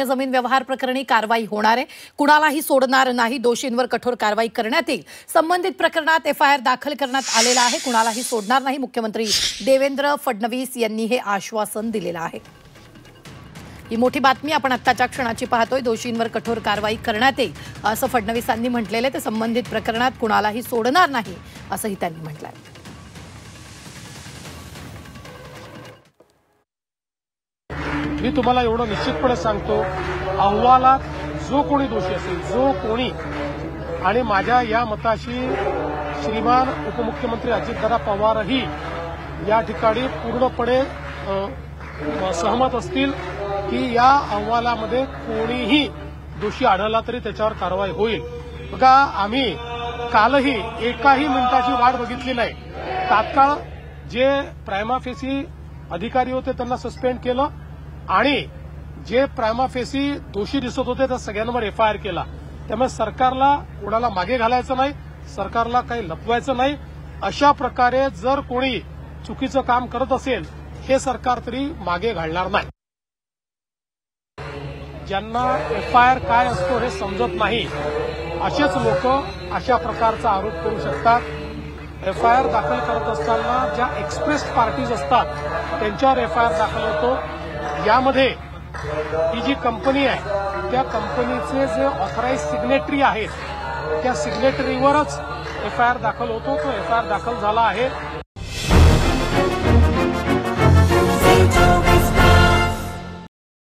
जमीन व्यवहार प्रकरणी कारवाई होणार आहे। कुणालाही सोडणार नाही, दोषींवर कठोर कारवाई करण्यात येईल। संबंधित प्रकरणात एफआयआर दाखल करण्यात आलेला आहे। कुणालाही सोडणार नाही, मुख्यमंत्री देवेंद्र फडणवीस यांनी हे आश्वासन दिलेलं आहे। ही मोठी बातमी आपण आत्ताच्या क्षणाची पाहतोय। दोषींवर कठोर कारवाई करण्यात येईल असं फडणवीसांनी म्हटलेलं आहे। ते संबंधित प्रकरणात कुणालाही सोडणार नाही असंही त्यांनी म्हटलंय। मी तुम्हाला एवढं निश्चितपणे सांगतो, अहवालात जो कोणी दोषी असेल, जो कोणी, आणि माझ्या या मताशी श्रीमान उपमुख्यमंत्री अजितदादा पवारही या ठिकाणी पूर्णपणे सहमत असतील की या अहवालामध्ये कोणीही दोषी आढळला तरी त्याच्यावर कारवाई होईल। बघा, आम्ही कालही एकाही मिनिटाची वाट बघितली नाही। तात्काळ जे प्रायमा फेसी अधिकारी होते त्यांना सस्पेंड केलं आणि जे प्रायमा फेसी दोषी दिसत होते त्या सगळ्यांवर एफआयआर केला। त्यामुळे सरकारला कोणाला मागे घालायचं नाही, सरकारला काही लपवायचं नाही। अशा प्रकारे जर कोणी चुकीचं काम करत असेल, हे सरकार तरी मागे घालणार नाही। ज्यांना एफआयआर काय असतो हे समजत नाही, असेच लोक अशा प्रकारचा आरोप करू शकतात। एफआयआर दाखल करत असताना ज्या एक्सप्रेस पार्टीज असतात त्यांच्यावर एफआयआर दाखल होतो। यामध्ये ही जी कंपनी आहे त्या कंपनीचे जे ऑथराइज सिग्नेटरी आहेत त्या सिग्नेटरीवरच एफआयआर दाखल होतो। तो एफआयआर दाखल झाला आहे।